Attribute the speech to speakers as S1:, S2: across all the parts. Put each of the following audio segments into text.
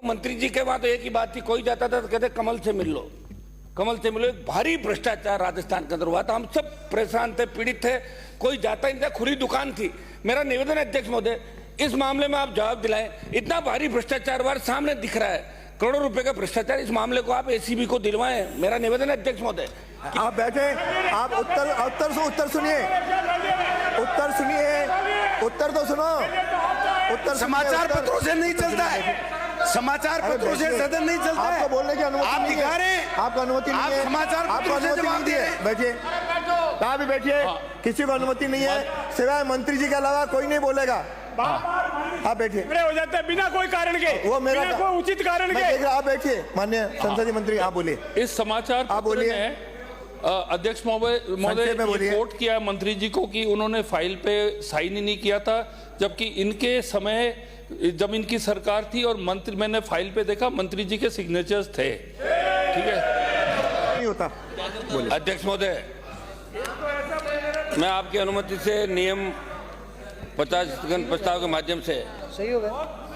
S1: मंत्री जी के वहां तो एक ही बात थी, कोई जाता था तो कहते कमल से मिल लो, कमल से मिलो। एक भारी भ्रष्टाचार राजस्थान के अंदर हुआ था, हम सब परेशान थे, पीड़ित थे, कोई जाता ही नहीं था, खुली दुकान थी। मेरा निवेदन है अध्यक्ष महोदय, इस मामले में आप जवाब दिलाएं। इतना भारी भ्रष्टाचार वार सामने दिख रहा है, करोड़ों रुपए का भ्रष्टाचार, इस मामले को आप एसीबी को दिलवाएं। मेरा निवेदन है अध्यक्ष महोदय।
S2: आप बैठे, आप उत्तर सुनिए, उत्तर तो सुनो। उत्तर
S3: समाचार पत्रों से नहीं चलता है, समाचार पत्रों से सदन नहीं चलता है।
S2: आपको बोलने की अनुमति
S3: आप दिखा रहे हैं,
S2: आपको अनुमति नहीं है,
S3: समाचार
S2: आपको
S3: पत्रों से
S2: अनुमति
S3: जवाब
S2: नहीं
S3: दे
S2: है।
S3: रहे हैं।
S2: बैठिए, कहाँ भी बैठिए, किसी को अनुमति नहीं है, सिवाय मंत्री जी के अलावा कोई नहीं बोलेगा। आप बैठिए,
S4: हो जाता है बिना कोई कारण के,
S2: वो मेरा
S4: बिना कोई उचित कारण के।
S2: आप बैठिए, माननीय संसदीय मंत्री, आप बोलिए।
S5: इस समाचार
S2: आप बोलिए।
S5: पत्र ने अध्यक्ष महोदय रिपोर्ट किया मंत्री जी को कि उन्होंने फाइल पे साइन ही नहीं किया था, जबकि इनके समय जब इनकी सरकार थी और मंत्री, मैंने फाइल पे देखा मंत्री जी के सिग्नेचर्स थे। ठीक है,
S2: नहीं होता।
S1: अध्यक्ष महोदय, मैं आपकी अनुमति से नियम 50 प्रस्ताव के माध्यम से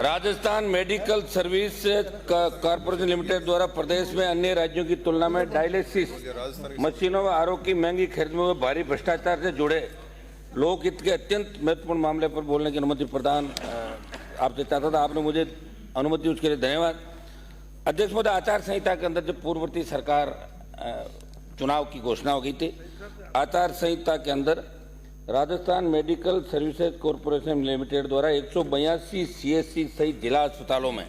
S1: Rajasthan medical service corporation limited द्वारा प्रदेश में अन्य राज्यों की तुलना में डायलिसिस मशीनों व आरओ की महंगी खरीद में भारी भ्रष्टाचार से जुड़े लोकहित के अत्यंत महत्वपूर्ण मामले पर बोलने की अनुमति प्रदान आपसे चाहता था। आपने मुझे अनुमति, उसके लिए धन्यवाद। अध्यक्ष महोदय, आचार संहिता के अंदर जब पूर्ववर्ती सरकार चुनाव की घोषणा हो गई थी, आचार संहिता के अंदर Rajasthan medical services corporation limited द्वारा 182 सीएससी सहित जिला अस्पतालों में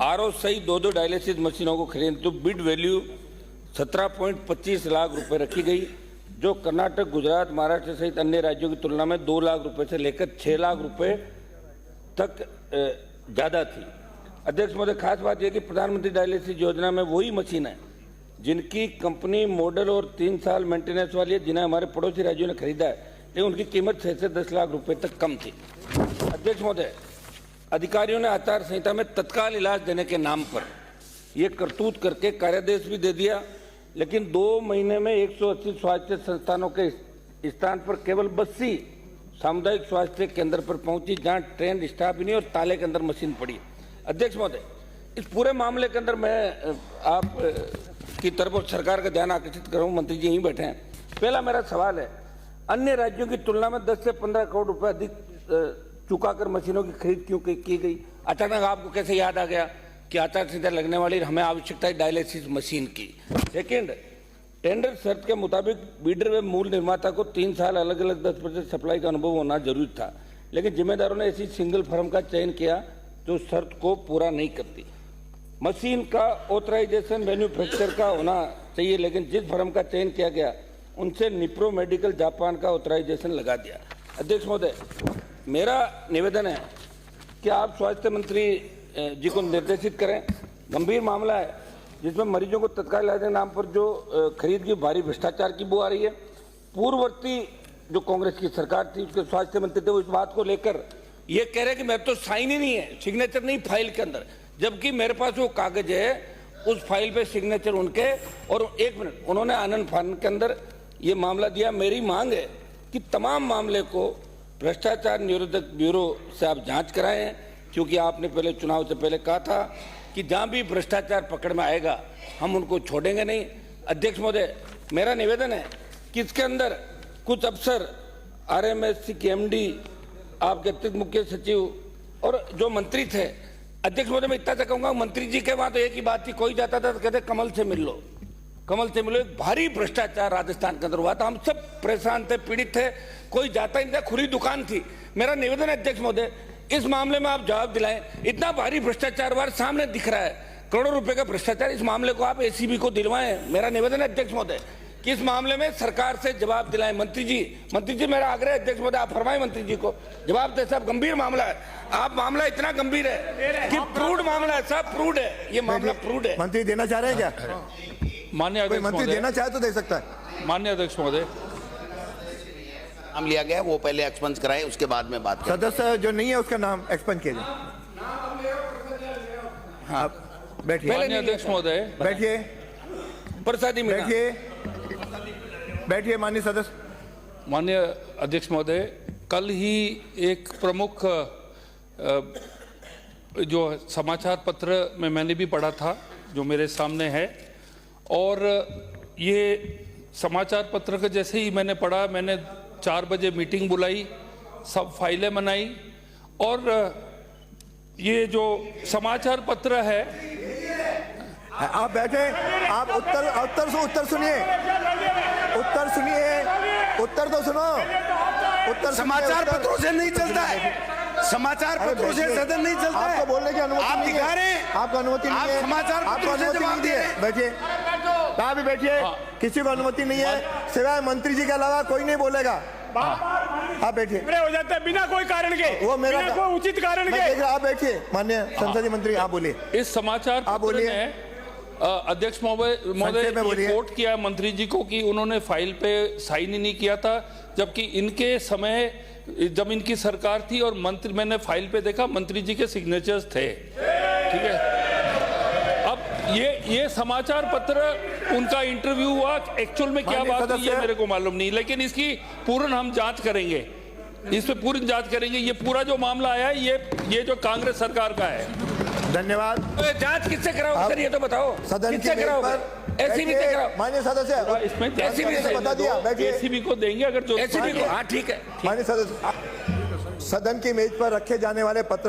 S1: आरओ सहित 2 डायलिसिस मशीनों को खरीदने तो बिड वैल्यू 17.25 लाख रुपए रखी गई, जो कर्नाटक, गुजरात, महाराष्ट्र सहित अन्य राज्यों की तुलना में 2 लाख रुपए से लेकर 6 लाख रुपए तक ज़्यादा थी। अध्यक्ष महोदय, खास बात यह कि प्रधानमंत्री डायलिसिस योजना में वही मशीन है जिनकी कंपनी मॉडल और 3 साल मेंटेनेंस वाली है, जिन्हें हमारे पड़ोसी राज्यों ने खरीदा है, लेकिन उनकी कीमत 6 से 10 लाख रुपए तक कम थी। अध्यक्ष महोदय, अधिकारियों ने आचार संहिता में तत्काल इलाज देने के नाम पर यह करतूत करके कार्यादेश भी दे दिया, लेकिन 2 महीने में 180 स्वास्थ्य संस्थानों के स्थान पर केवल 82 सामुदायिक स्वास्थ्य केंद्र पर पहुंची, जहां ट्रेंड स्टाफ ही नहीं और ताले के अंदर मशीन पड़ी। अध्यक्ष महोदय, इस पूरे मामले के अंदर मैं आप की तरफ और सरकार का ध्यान आकर्षित करूं, मंत्री जी यहीं बैठे हैं। पहला मेरा सवाल है, अन्य राज्यों की तुलना में 10 से 15 करोड़ रुपए अधिक चुकाकर मशीनों की खरीद क्यों की गई? अचानक आपको कैसे याद आ गया कि आचार संहिता लगने वाली, हमें आवश्यकता है डायलिसिस मशीन की? सेकेंड, टेंडर शर्त के मुताबिक बीडर व मूल निर्माता को 3 साल अलग अलग 10% सप्लाई का अनुभव होना जरूरी था, लेकिन जिम्मेदारों ने ऐसी सिंगल फर्म का चयन किया जो शर्त को पूरा नहीं करती। मशीन का ऑथराइजेशन मैन्युफैक्चर का होना चाहिए, लेकिन जिस फर्म का चयन किया गया उनसे निप्रो मेडिकल जापान का ऑथराइजेशन लगा दिया। अध्यक्ष महोदय, मेरा निवेदन है कि आप स्वास्थ्य मंत्री जी को निर्देशित करें, गंभीर मामला है जिसमें मरीजों को तत्काल इलाज के नाम पर जो खरीद की भारी भ्रष्टाचार की बू आ रही है। पूर्ववर्ती जो कांग्रेस की सरकार थी, उसके स्वास्थ्य मंत्री थे, वो इस बात को लेकर ये कह रहे कि मेरे तो साइन ही नहीं है, सिग्नेचर नहीं फाइल के अंदर, जबकि मेरे पास वो कागज है, उस फाइल पे सिग्नेचर उनके। और 1 मिनट, उन्होंने आनंद फानन के अंदर ये मामला दिया। मेरी मांग है कि तमाम मामले को भ्रष्टाचार निरोधक ब्यूरो से आप जांच कराएं, क्योंकि आपने पहले चुनाव से पहले कहा था कि जहां भी भ्रष्टाचार पकड़ में आएगा हम उनको छोड़ेंगे नहीं। अध्यक्ष महोदय, मेरा निवेदन है कि इसके अंदर कुछ अफसर, आरएमएससी के एमडी, आपके अतिरिक्त मुख्य सचिव और जो मंत्री थे, अध्यक्ष महोदय मैं इतना तक कहूंगा, मंत्री जी के वहां तो एक ही बात थी, कोई जाता था तो कहते कमल से मिल लो, कमल से मिलो। एक भारी भ्रष्टाचार राजस्थान के अंदर हुआ था, हम सब परेशान थे, पीड़ित थे, कोई जाता ही नहीं था, खुली दुकान थी। मेरा निवेदन है अध्यक्ष महोदय, इस मामले में आप जवाब दिलाएं। इतना भारी भ्रष्टाचार वार सामने दिख रहा है, करोड़ों रुपए का भ्रष्टाचार, इस मामले को आप एसीबी को दिलवाएं। मेरा निवेदन है अध्यक्ष महोदय कि इस मामले में सरकार से जवाब दिलाएं। मंत्री जी मेरा आग्रह है अध्यक्ष महोदय, आप फरमाएं मंत्री जी को जवाब दे। साहब गंभीर मामला है, आप मामला इतना गंभीर है कि प्रूड मामला है साहब, प्रूड है ये मामला, प्रूड है।
S2: मंत्री देना चाह रहे हैं क्या?
S5: माननीय अध्यक्ष
S2: मंत्री
S5: महोदय,
S2: देना चाहे तो दे सकता है।
S5: माननीय अध्यक्ष महोदय,
S3: नाम लिया गया, वो पहले एक्सपंज कराए, उसके बाद में बात करें।
S2: सदस्य जो नहीं है उसका नाम एक्सपंज कीजिए। हाँ, बैठिए।
S5: माननीय अध्यक्ष महोदय,
S2: बैठिए,
S1: प्रसादी मीणा,
S2: बैठिए माननीय सदस्य।
S5: माननीय अध्यक्ष महोदय, कल ही एक प्रमुख जो समाचार पत्र में मैंने भी पढ़ा था, जो मेरे सामने है, और ये समाचार पत्र का जैसे ही मैंने पढ़ा, मैंने 4 बजे मीटिंग बुलाई, सब फाइलें बनाई, और ये जो समाचार पत्र है,
S2: आप बैठे, आप उत्तर सुनिए, उत्तर तो सुनो, उत्तर
S3: समाचार पत्रों से नहीं चलता है, समाचार पत्रों से सदन नहीं चलता है।
S2: आपको बोलने की अनुमति
S3: आप
S2: नहीं
S3: दिखा
S2: है।
S3: रहे हैं,
S2: आपको अनुमति नहीं
S3: आप
S2: है,
S3: समाचार
S2: आपको
S3: पत्रों से
S2: अनुमति
S3: जवाब
S2: नहीं
S3: दे
S2: है।
S3: रहे हैं।
S2: बैठिए, आप भी बैठिए, किसी को अनुमति नहीं है, सिवाय मंत्री जी के अलावा कोई नहीं बोलेगा। आप बैठिए,
S4: हो जाते हैं बिना कोई कारण के,
S2: वो मेरा
S4: बिना कोई उचित कारण
S2: मैं
S4: के।
S2: देख रहा, आप बैठिए, माननीय संसदीय मंत्री, आप बोलिए।
S5: इस समाचार पत्र
S2: बोलिए।
S5: ने अध्यक्ष महोदय
S2: संक्षेप में बोलिए।
S5: रिपोर्ट किया है मंत्री जी को कि उन्होंने फाइल पे साइन ही नहीं किया था, जबकि इनके समय जब इनकी सरकार थी और मंत्री, मैंने फाइल पे देखा मंत्री जी के सिग्नेचर्स थे, ठीक है। अब ये समाचार पत्र, उनका इंटरव्यू हुआ, एक्चुअल में क्या बात हुई है मेरे को मालूम नहीं, लेकिन इसकी पूर्ण हम जांच करेंगे, इस पे पूरी जांच करेंगे। ये पूरा जो मामला आया है, ये जो कांग्रेस सरकार का है।
S2: धन्यवाद।
S1: जांच किससे कराओ सर, ये तो बताओ,
S2: सदन
S1: किससे
S2: की
S1: कराओ? एसीबी से कराओ,
S2: माननीय सदस्य,
S5: इसमें
S1: एसीबी से
S2: बता दिया, बैठिए।
S5: एसीबी को देंगे अगर जो
S1: एसीबी को, हाँ ठीक है।
S2: माननीय सदस्य, सदन की मेज पर रखे जाने वाले पत्र